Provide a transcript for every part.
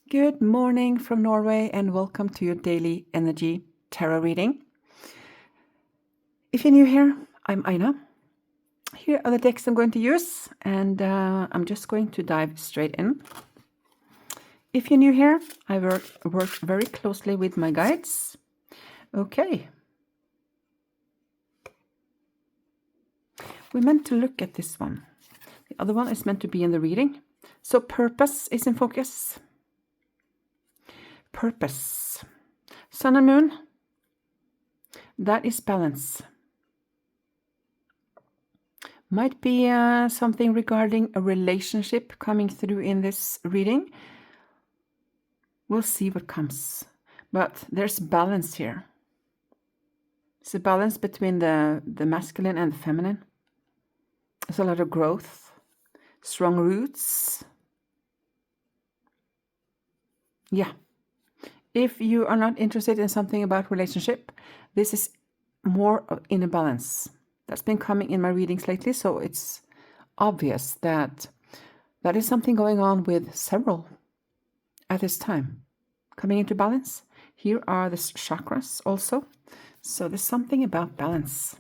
Good morning from Norway and welcome to your daily energy tarot reading. If you're new here, I'm Aina. Here are the decks I'm going to use and I'm just going to dive straight in. If you're new here, I work very closely with my guides. Okay. We're meant to look at this one. The other one is meant to be in the reading. So purpose is in focus. Purpose. Sun and moon. That is balance. Might be something regarding a relationship coming through in this reading. We'll see what comes. But there's balance here. It's a balance between the masculine and the feminine. There's a lot of growth, strong roots. Yeah. If you are not interested in something about relationship, this is more in a balance. That's been coming in my readings lately, so it's obvious that that is something going on with several at this time. Coming into balance. Here are the chakras also. So there's something about balance.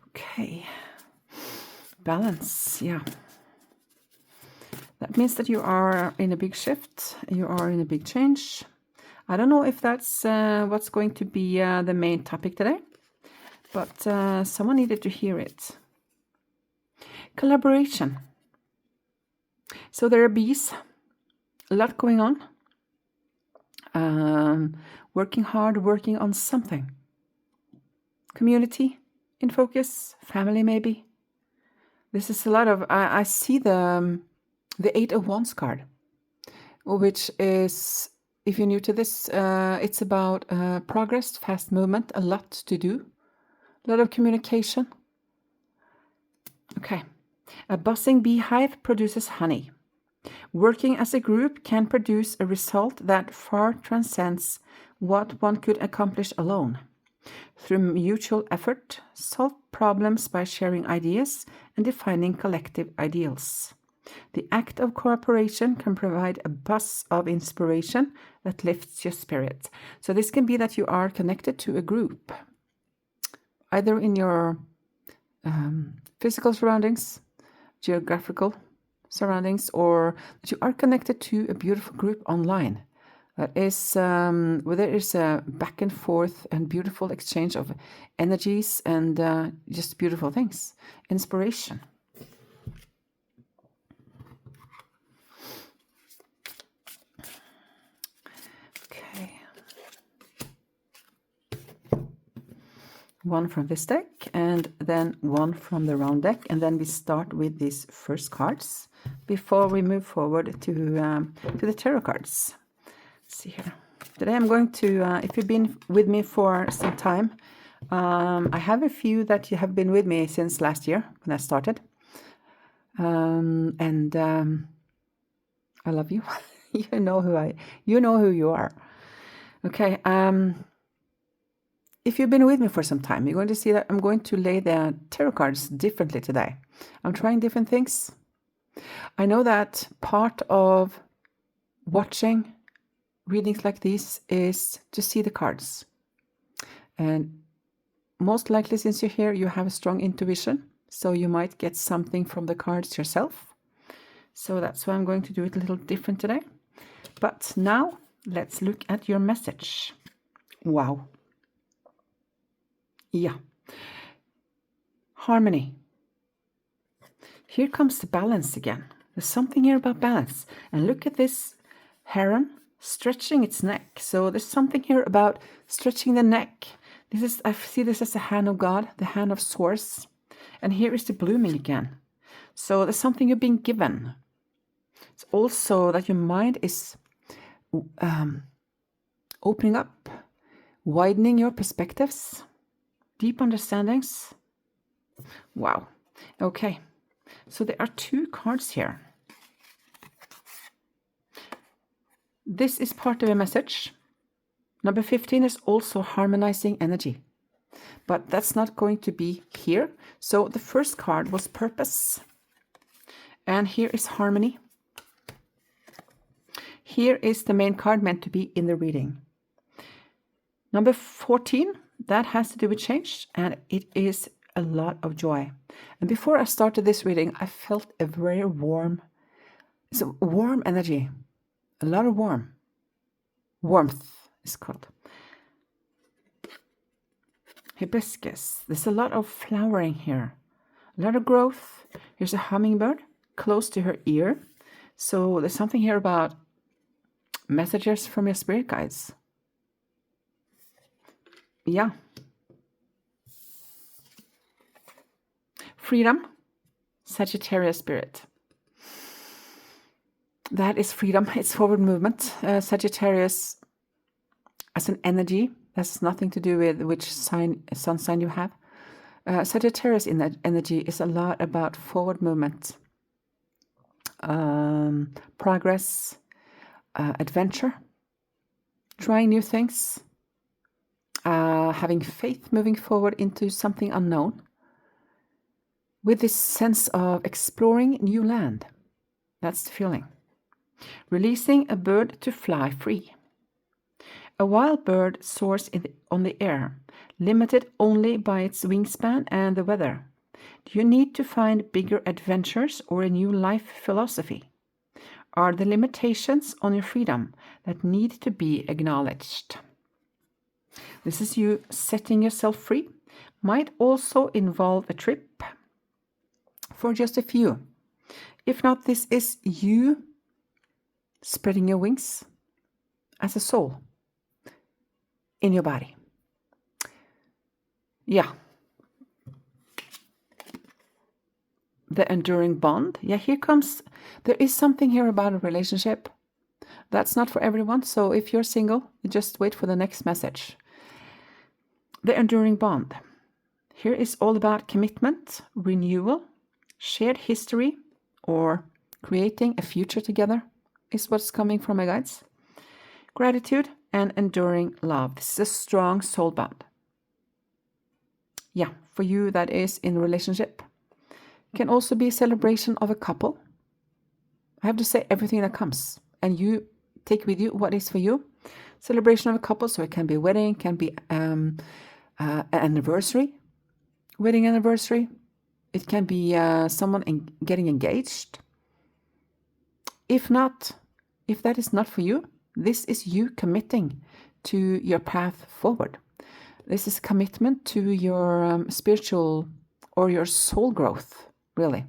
Okay. Balance, yeah. That means that you are in a big shift. You are in a big change. I don't know if that's what's going to be the main topic today, but someone needed to hear it. Collaboration. So there are bees, a lot going on. Working hard, working on something. Community in focus, family maybe. This is a lot of, I see the Eight of Wands card, which is, if you're new to this, it's about progress, fast movement, a lot to do, a lot of communication. Okay. A buzzing beehive produces honey. Working as a group can produce a result that far transcends what one could accomplish alone. Through mutual effort, solve problems by sharing ideas and defining collective ideals. The act of cooperation can provide a buzz of inspiration that lifts your spirit. So this can be that you are connected to a group, either in your physical surroundings, geographical surroundings, or that you are connected to a beautiful group online. That is where there is a back and forth and beautiful exchange of energies and just beautiful things. Inspiration. Okay. One from this deck and then one from the round deck. And then we start with these first cards before we move forward to the tarot cards. Let's see here. Today I'm going to, if you've been with me for some time, I have a few that you have been with me since last year when I started. And I love you. You know who you are. Okay. If you've been with me for some time, you're going to see that I'm going to lay the tarot cards differently today. I'm trying different things. I know that part of watching readings like these is to see the cards. And most likely, since you're here, you have a strong intuition. So you might get something from the cards yourself. So that's why I'm going to do it a little different today. But now, let's look at your message. Wow. Yeah. Harmony. Here comes the balance again. There's something here about balance. And look at this heron stretching its neck. So there's something here about stretching the neck. I see this as the hand of God, the hand of source. And here is the blooming again. So there's something you're being given. It's also that your mind is opening up, widening your perspectives, deep understandings. Wow. Okay. So there are two cards here. This is part of a message. Number 15 is also harmonizing energy. But that's not going to be here. So the first card was purpose. And here is harmony. here is the main card meant to be in the reading. Number 14, that has to do with change, and it is a lot of joy. And before I started this reading, I felt a very warm energy, a lot of warmth is called. Hibiscus, there's a lot of flowering here, a lot of growth. Here's a hummingbird close to her ear. So there's something here about messages from your spirit guides. Yeah. Freedom, Sagittarius spirit. That is freedom. It's forward movement. Sagittarius as an energy. That's nothing to do with which sun sign you have. Sagittarius in that energy is a lot about forward movement, progress, adventure, trying new things, having faith moving forward into something unknown, with this sense of exploring new land. That's the feeling. Releasing a bird to fly free. A wild bird soars on the air, limited only by its wingspan and the weather. Do you need to find bigger adventures or a new life philosophy? Are the limitations on your freedom that need to be acknowledged? This is you setting yourself free. Might also involve a trip for just a few. If not, this is you spreading your wings as a soul in your body. Yeah. The enduring bond. Yeah, there is something here about a relationship. That's not for everyone. So if you're single, just wait for the next message. The enduring bond. Here is all about commitment, renewal, shared history, or creating a future together is what's coming from my guides. Gratitude and enduring love. This is a strong soul bond. Yeah, for you that is in a relationship. It can also be a celebration of a couple. I have to say everything that comes, and you take with you what is for you. Celebration of a couple, so it can be a wedding, can be an anniversary, wedding anniversary. It can be someone getting engaged. If that is not for you, this is you committing to your path forward. This is commitment to your spiritual or your soul growth, really.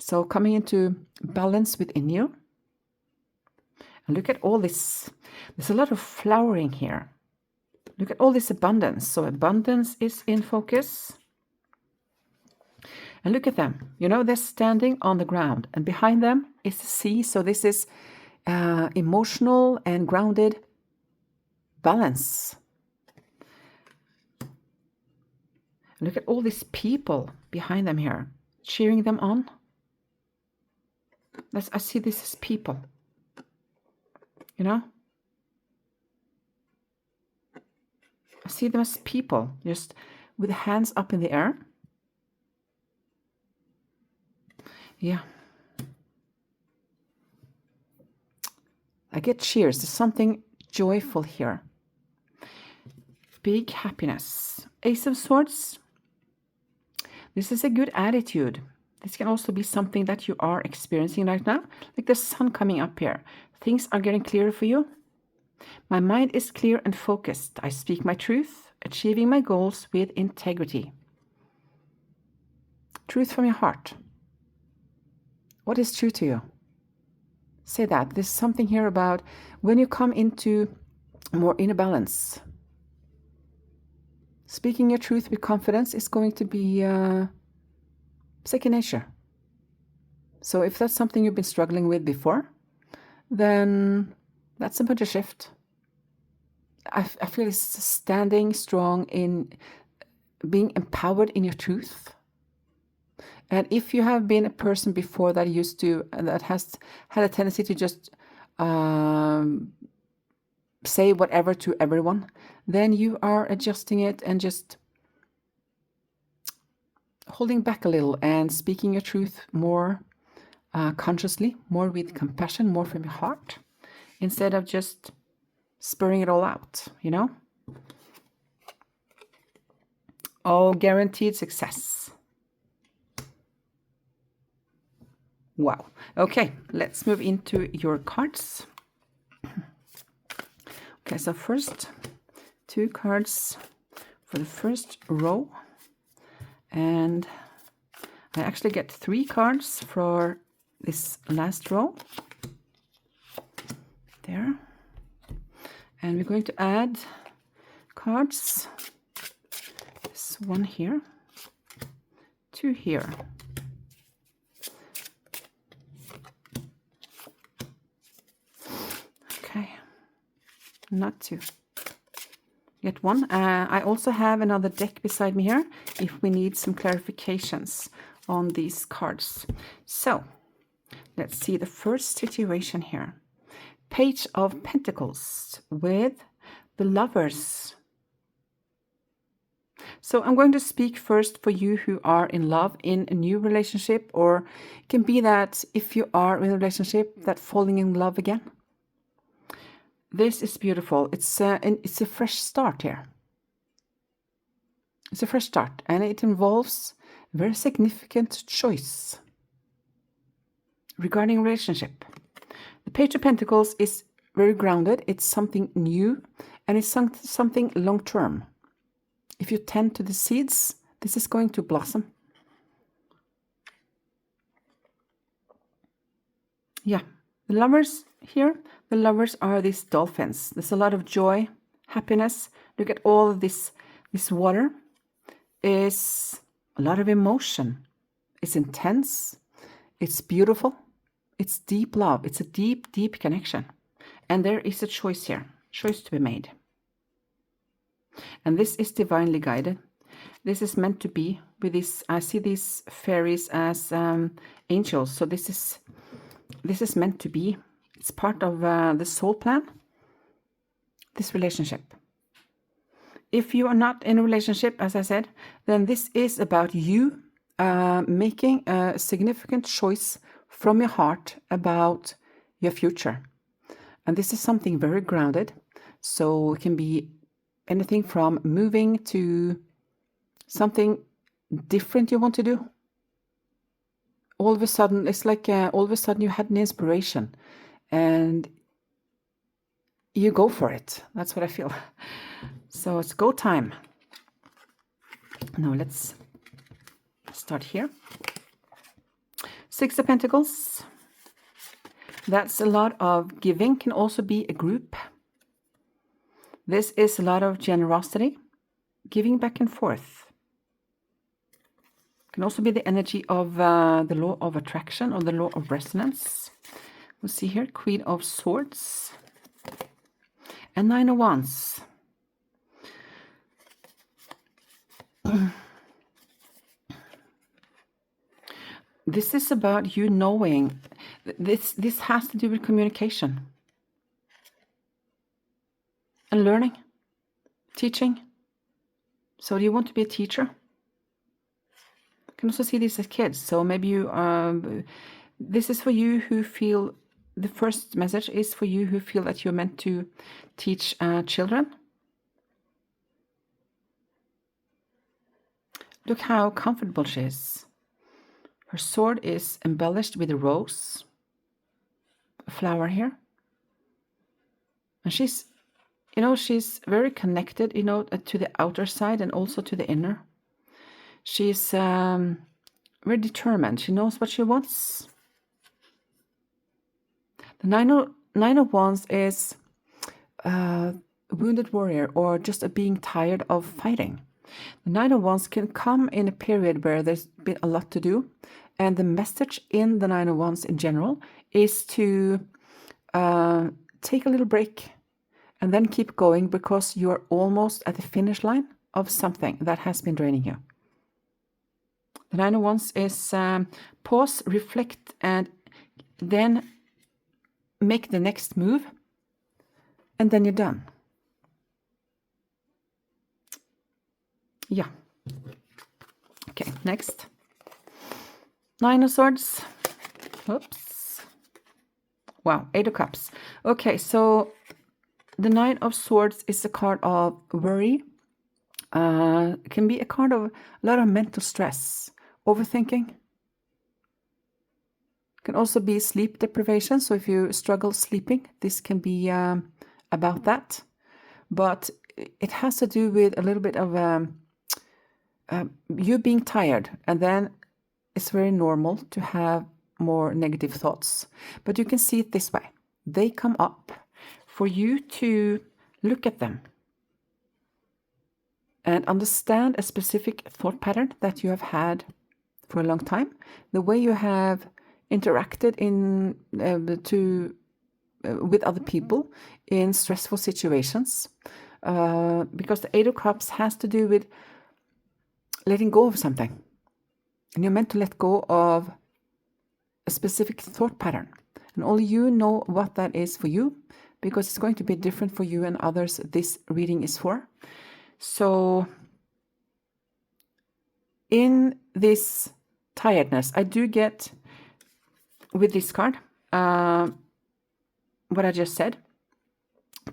So coming into balance within you. And look at all this. There's a lot of flowering here. Look at all this abundance. So abundance is in focus. And look at them. You know, they're standing on the ground. And behind them is the sea. So this is emotional and grounded balance. Look at all these people behind them here, cheering them on. I see this as people. You know? I see them as people, just with the hands up in the air. Yeah. I get cheers. There's something joyful here. Big happiness. Ace of Swords. This is a good attitude. This can also be something that you are experiencing right now. Like the sun coming up here. Things are getting clearer for you. My mind is clear and focused. I speak my truth, achieving my goals with integrity. Truth from your heart. What is true to you? Say that. There's something here about when you come into more inner balance. Speaking your truth with confidence is going to be second nature. So if that's something you've been struggling with before, then that's a major shift. I feel it's standing strong in being empowered in your truth. And if you have been a person before that has had a tendency to just say whatever to everyone, then you are adjusting it and just holding back a little and speaking your truth more consciously, more with compassion, more from your heart. instead of just spurring it all out, you know? Oh, guaranteed success. Wow. Okay, let's move into your cards. Okay, so first 2 cards for the first row, and I actually get 3 cards for this last row there, and we're going to add cards, this one here, 2 here. Okay, not 2. Get 1. I also have another deck beside me here if we need some clarifications on these cards. So let's see the first situation here. Page of Pentacles with the Lovers. So I'm going to speak first for you who are in love in a new relationship, or it can be that if you are in a relationship, that falling in love again. This is beautiful. It's a fresh start here. It's a fresh start, and it involves a very significant choice regarding relationship. The Page of Pentacles is very grounded. It's something new, and it's something long-term. If you tend to the seeds, this is going to blossom. Yeah, the Lovers here, the Lovers are these dolphins. There's a lot of joy, happiness. Look at all of this water. Is a lot of emotion. It's intense. It's beautiful. It's deep love. It's a deep, deep connection. And there is a choice here, choice to be made. And this is divinely guided. This is meant to be with this. I see these fairies as angels. So this is meant to be. It's part of the soul plan, this relationship. If you are not in a relationship, as I said, then this is about you making a significant choice from your heart about your future. And this is something very grounded. So it can be anything from moving to something different you want to do. All of a sudden, it's like all of a sudden you had an inspiration and you go for it. That's what I feel. So it's go time. Now let's start here. 6 of Pentacles. That's a lot of giving. Can also be a group. This is a lot of generosity, giving back and forth. Can also be the energy of the law of attraction or the law of resonance. We'll see here, Queen of Swords and 9 of Wands. This is about you knowing. This has to do with communication and learning, teaching. So do you want to be a teacher? You can also see this as kids. So maybe you, this is for you who feel, the first message is for you who feel that you're meant to teach children. Look how comfortable she is. Her sword is embellished with a rose, a flower here. And she's, she's very connected, to the outer side and also to the inner. She's very determined. She knows what she wants. The nine of Wands is a wounded warrior or just a being tired of fighting. The 9 of Wands can come in a period where there's been a lot to do. And the message in the 9 of Wands in general is to take a little break and then keep going because you're almost at the finish line of something that has been draining you. The 9 of Wands is pause, reflect, and then make the next move. And then you're done. Yeah. Okay, next. 9 of Swords. Oops. Wow, Eight of Cups. Okay, so the Nine of Swords is a card of worry. It can be a card of a lot of mental stress, overthinking. It can also be sleep deprivation. So if you struggle sleeping, this can be about that. But it has to do with a little bit of you being tired, and then it's very normal to have more negative thoughts. But you can see it this way. They come up for you to look at them and understand a specific thought pattern that you have had for a long time, the way you have interacted with other people in stressful situations, because the Eight of Cups has to do with letting go of something, and you're meant to let go of a specific thought pattern, and only you know what that is for you, because it's going to be different for you and others this reading is for. So in this tiredness, I do get with this card what I just said.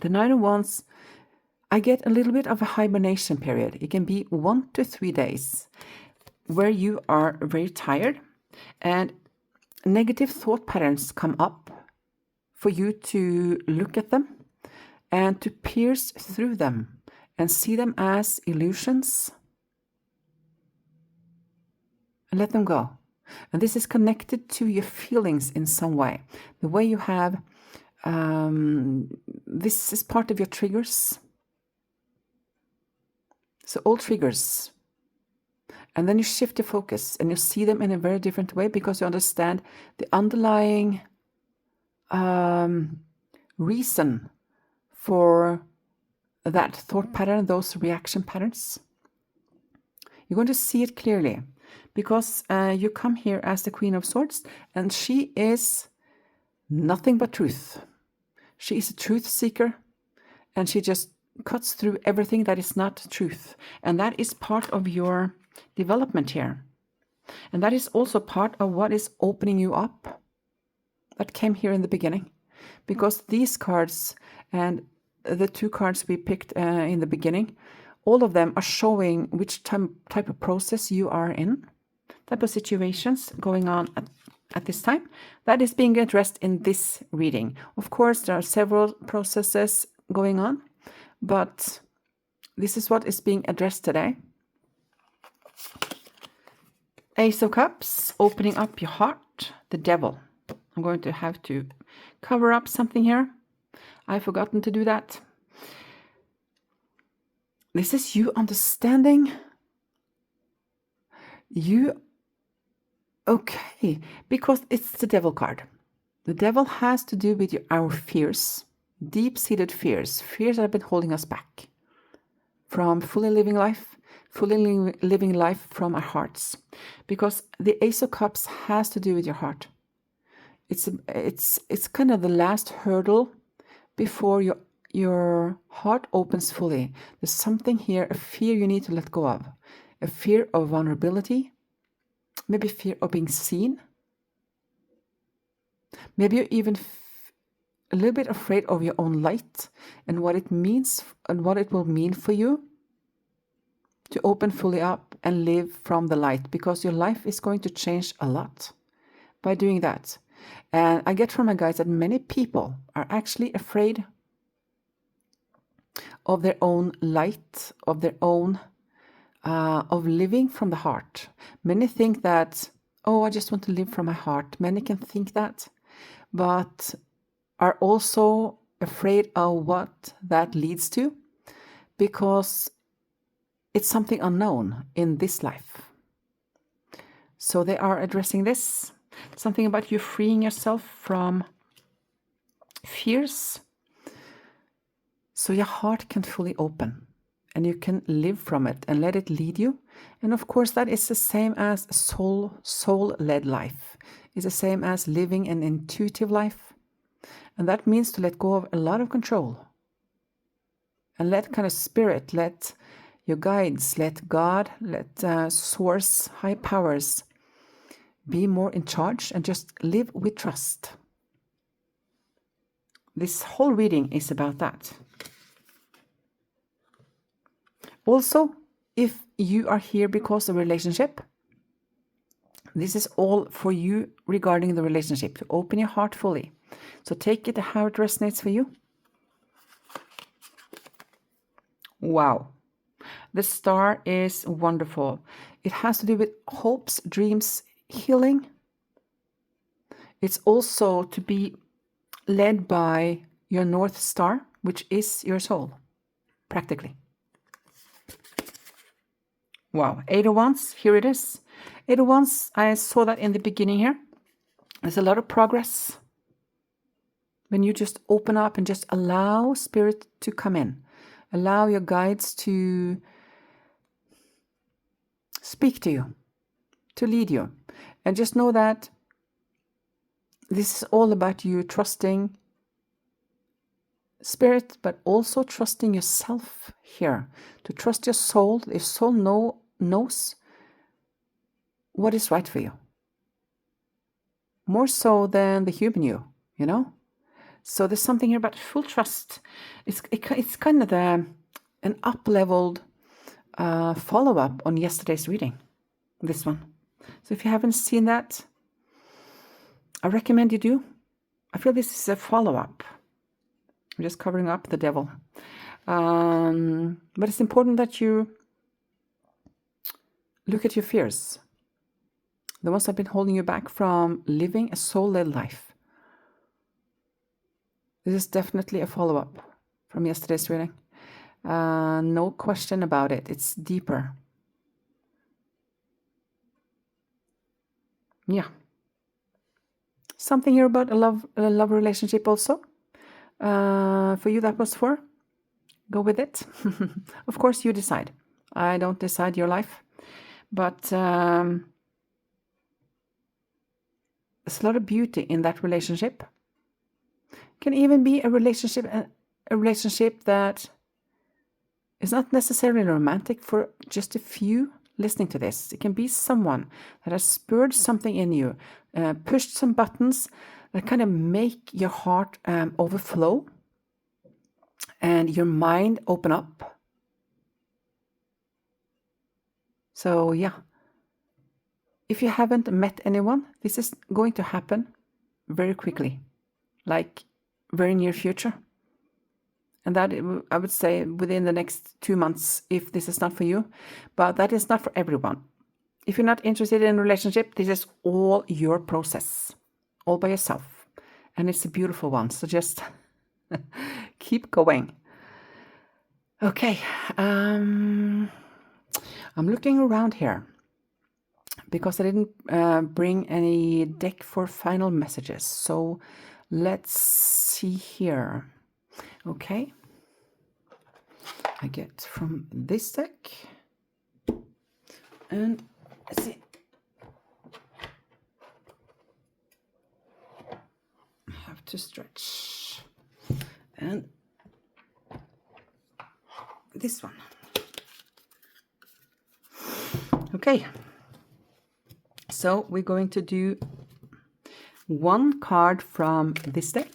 The Nine of Wands, I get a little bit of a hibernation period. It can be 1 to 3 days where you are very tired and negative thought patterns come up for you to look at them and to pierce through them and see them as illusions and let them go. And this is connected to your feelings in some way. The way you have, this is part of your triggers. So all triggers. And then you shift your focus and you see them in a very different way because you understand the underlying reason for that thought pattern, those reaction patterns. You're going to see it clearly because you come here as the Queen of Swords, and she is nothing but truth. She is a truth seeker, and she just cuts through everything that is not truth. And that is part of your development here. And that is also part of what is opening you up. That came here in the beginning. Because these cards and the 2 cards we picked in the beginning, all of them are showing which type of process you are in, type of situations going on at this time. That is being addressed in this reading. Of course, there are several processes going on, but this is what is being addressed today. Ace of Cups, opening up your heart, the Devil. I'm going to have to cover up something here. I've forgotten to do that. This is you understanding. Okay, because it's the Devil card. The Devil has to do with our fears, deep-seated fears that have been holding us back from fully living life from our hearts. Because the Ace of Cups has to do with your heart. It's kind of the last hurdle before your heart opens fully. There's something here, a fear you need to let go of. A fear of vulnerability. Maybe fear of being seen. Maybe you're even a little bit afraid of your own light and what it means and what it will mean for you to open fully up and live from the light, because your life is going to change a lot by doing that. And I get from my guides that many people are actually afraid of their own light, of their own, of living from the heart. Many think that, oh, I just want to live from my heart. Many can think that, but are also afraid of what that leads to, because it's something unknown in this life. So they are addressing this. Something about you freeing yourself from fears, so your heart can fully open and you can live from it and let it lead you. And of course, that is the same as soul-led life. It's the same as living an intuitive life. And that means to let go of a lot of control. And let kind of spirit, let your guides, let God, let source, high powers be more in charge and just live with trust. This whole reading is about that. Also, if you are here because of a relationship, this is all for you regarding the relationship, to open your heart fully. So take it how it resonates for you. Wow. The star is wonderful. It has to do with hopes, dreams, healing. It's also to be led by your North Star, which is your soul, practically. Wow, 8 of Wands, here it is. 8 of Wands, I saw that in the beginning here. There's a lot of progress when you just open up and just allow Spirit to come in. Allow your guides to speak to you, to lead you. And just know that this is all about you trusting Spirit, but also trusting yourself here. To trust your soul. Your soul knows what is right for you. More so than the human you know? So there's something here about full trust. It's kind of an up-leveled follow-up on yesterday's reading, this one. So if you haven't seen that, I recommend you do. I feel this is a follow-up. I'm just covering up the devil. But it's important that you look at your fears. The ones that have been holding you back from living a soul-led life. This is definitely a follow-up from yesterday's reading. No question about it. It's deeper. Yeah. Something here about a love relationship also. For you, that was for. Go with it. Of course, you decide. I don't decide your life. But there's a lot of beauty in that relationship. Can even be a relationship that is not necessarily romantic for just a few listening to this. It can be someone that has spurred something in you, pushed some buttons that kind of make your heart overflow and your mind open up. So yeah, if you haven't met anyone, this is going to happen very quickly, like very near future. And that, I would say, within the next 2 months, if this is not for you. But that is not for everyone. If you're not interested in a relationship, this is all your process, all by yourself. And it's a beautiful one, so just keep going. Okay, I'm looking around here because I didn't bring any deck for final messages. So let's see here. Okay, I get from this deck, and let's see. I have to stretch, and this one. Okay, so we're going to do one card from this deck.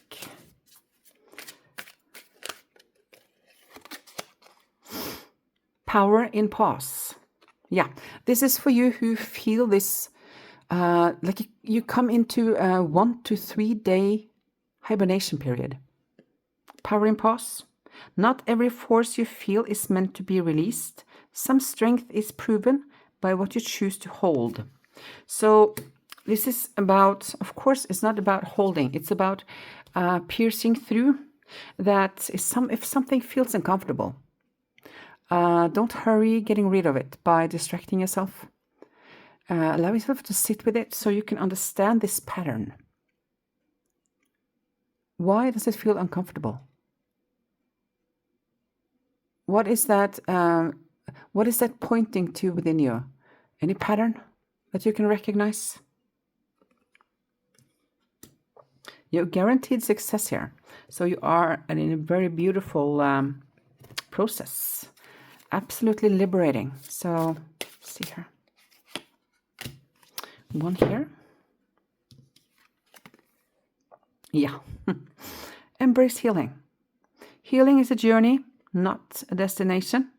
Power in pause. Yeah, this is for you who feel this, like you come into a 1 to 3 day hibernation period. Power in pause. Not every force you feel is meant to be released. Some strength is proven by what you choose to hold. So this is about, of course, it's not about holding. It's about piercing through. That is if something feels uncomfortable. Don't hurry getting rid of it by distracting yourself. Allow yourself to sit with it so you can understand this pattern. Why does it feel uncomfortable? What is that pointing to within you? Any pattern that you can recognize? You're guaranteed success here. So you are in a very beautiful process. Absolutely liberating. So, let's see here. One here. Yeah. embrace healing. Healing is a journey, not a destination.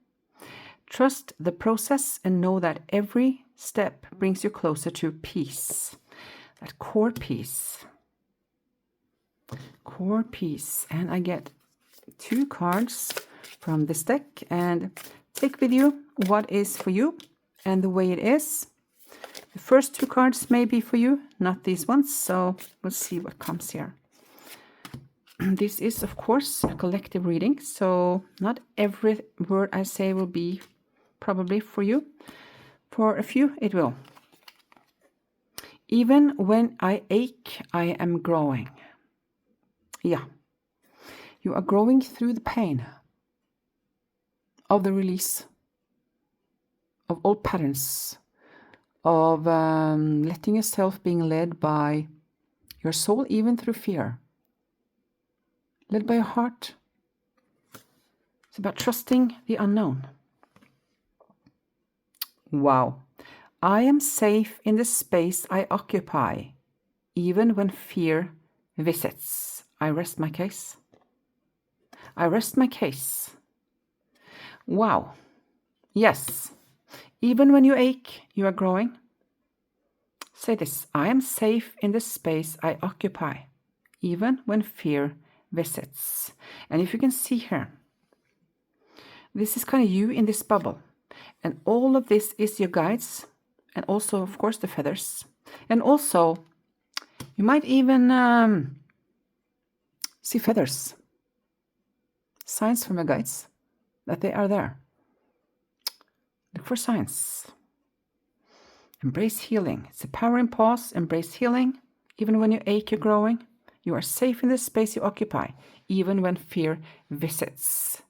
Trust the process and know that every step brings you closer to peace. That core peace. Core peace. And I get 2 cards from this deck, and take with you what is for you and the way it is. The first 2 cards may be for you, not these ones, so we'll see what comes here. This is, of course, a collective reading, so not every word I say will be probably for you. For a few, it will. Even when I ache, I am growing. Yeah. You are growing through the pain of the release of old patterns, of letting yourself being led by your soul, even through fear. Led by your heart. It's about trusting the unknown. Wow. I am safe in the space I occupy, even when fear visits. I rest my case. I rest my case. Wow. Yes. Even when you ache, you are growing. Say this. I am safe in the space I occupy, even when fear visits. And if you can see here, this is kind of you in this bubble. And all of this is your guides. And also, of course, the feathers. And also, you might even see feathers. Signs from your guides that they are there. Look for signs. Embrace healing. It's a power in pause. Embrace healing. Even when you ache, you're growing. You are safe in the space you occupy, even when fear visits.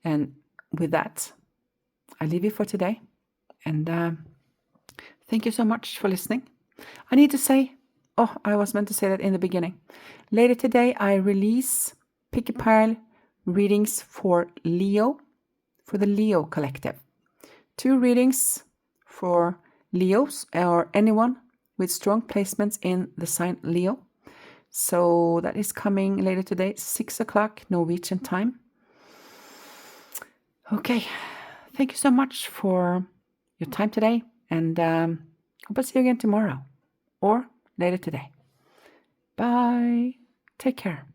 And with that, I leave you for today. And thank you so much for listening. I need to say, I was meant to say that in the beginning. Later today, I release Pick a Pile readings for Leo, for the Leo Collective. 2 readings for Leos or anyone with strong placements in the sign Leo. So that is coming later today, 6 o'clock Norwegian time. Okay, thank you so much for your time today, and hope I'll see you again tomorrow or later today. Bye. Take care.